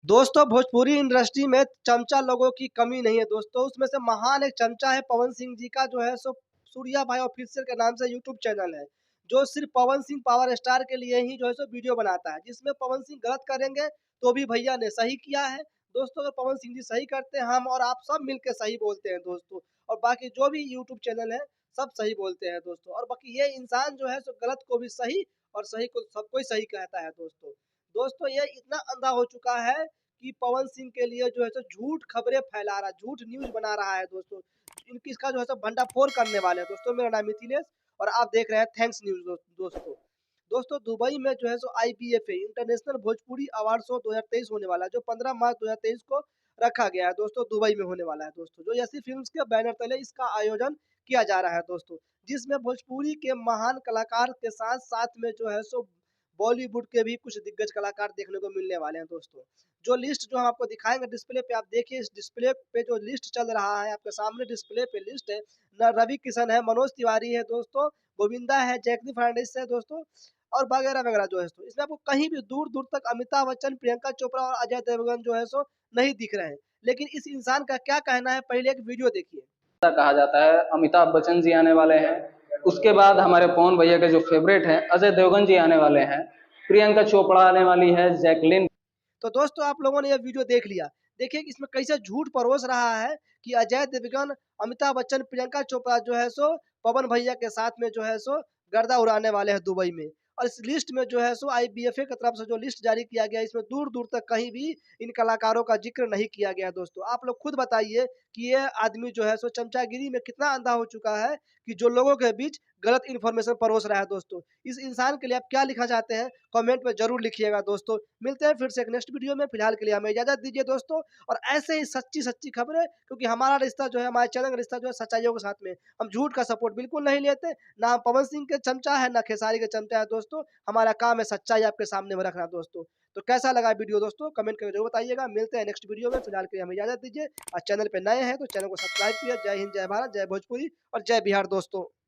दोस्तों भोजपुरी इंडस्ट्री में चमचा लोगों की कमी नहीं है दोस्तों, उसमें से महान एक चमचा है पवन सिंह जी का जो है सो सूर्या भाई ऑफिशियल के नाम से यूट्यूब चैनल है, जो सिर्फ पवन सिंह पावर स्टार के लिए ही जो है सो वीडियो बनाता है, जिसमें पवन सिंह गलत करेंगे तो भी भैया ने सही किया है। दोस्तों अगर पवन सिंह जी सही करते हैं, हम और आप सब मिलके सही बोलते हैं दोस्तों, और बाकी जो भी यूट्यूब चैनल है सब सही बोलते हैं दोस्तों, और बाकी ये इंसान जो है सो गलत को भी सही और सही को सबको ही सही कहता है दोस्तों। दोस्तों ये इतना अंधा हो चुका है कि पवन सिंह के लिए जो है सो झूठ खबरें फैला रहा है, झूठ न्यूज़ बना रहा है दोस्तों। इनकी इसका जो है सो भंडाफोड़ करने वाले हैं दोस्तों। मेरा नाम मिथिलेश और आप देख रहे हैं थैंक्स न्यूज़ दोस्तों। दोस्तों दुबई में जो है सो आईबीएफए इंटरनेशनल भोजपुरी अवार्ड शो 2023 होने वाला है, जो 15 मार्च 2023 को रखा गया है दोस्तों, दुबई में होने वाला है दोस्तों, जो यसी फिल्म्स के बैनर तले इसका आयोजन किया जा रहा है दोस्तों, जिसमें भोजपुरी के महान कलाकार के साथ-साथ में जो है सो बॉलीवुड के भी कुछ दिग्गज कलाकार देखने को मिलने वाले हैं दोस्तों। जो लिस्ट जो हम आपको दिखाएँगे डिस्प्ले पे, आप देखिए इस डिस्प्ले पे जो लिस्ट चल रहा है, आपके सामने डिस्प्ले पे लिस्ट है। न रवि किशन है, मनोज तिवारी है दोस्तों, गोविंदा है, जैकलीन फर्नांडिस है दोस्तों, और वगैरह-वगैरह जो है सो। इसमें आपको कहीं भी दूर-दूर तक अमिताभ बच्चन, प्रियंका चोपड़ा और अजय देवगन जो है सो नहीं दिख रहे हैं। लेकिन इस इंसान का क्या कहना है, पहले एक वीडियो देखिए। कहा जाता है। अमिताभ बच्चन जी आने वाले हैं, उसके बाद हमारे पवन भैया के जो फेवरेट हैं अजय देवगन जी आने वाले हैं, प्रियंका चोपड़ा आने वाली है, जैकलीन। तो दोस्तों आप लोगों ने ये वीडियो देख लिया। देखिए कि इसमें कैसे झूठ परोस रहा है कि अजय देवगन, अमिताभ बच्चन, प्रियंका चोपड़ा जो है सो पवन भैया के साथ में जो है सो गर्दा उड़ाने वाले हैं दुबई में। और इस लिस्ट में जो है सो आईबीएफए की तरफ से जो लिस्ट जारी किया गया है, इसमें दूर-दूर तक कहीं भी इन कलाकारों का ज़िक्र नहीं किया गया है दोस्तों। आप लोग खुद बताइए कि ये आदमी जो है सो चमचागिरी में कितना अंधा हो चुका है कि जो लोगों के बीच गलत इन्फॉर्मेशन परोस रहा है दोस्तों। इस इंसान के लिए आप क्या लिखना चाहते हैं? कमेंट में ज़रूर लिखिएगा दोस्तों। मिलते हैं फिर से एक नेक्स्ट वीडियो में, फिलहाल के लिए हमें इजाज़त दीजिए दोस्तों, और ऐसे ही सच्ची-सच्ची खबरें, क्योंकि हमारा रिश्ता जो है, हमारे चैनल का रिश्ता जो है सच्चाइयों के साथ में। हम झूठ का सपोर्ट बिल्कुल नहीं लेते, ना हम पवन सिंह के चमचा है, ना खेसारी के चमचा है दोस्तों। हमारा काम है सच्चाई आपके सामने में रखना दोस्तों। तो कैसा लगा वीडियो दोस्तों? कमेंट करके ज़रूर बताइएगा। मिलते हैं नेक्स्ट वीडियो में, फिलहाल के लिए हमें इजाज़त दीजिए, और चैनल पे नए हैं तो चैनल को सब्सक्राइब कीजिए। जय हिंद, जय भारत, जय भोजपुरी और जय बिहार दोस्तों।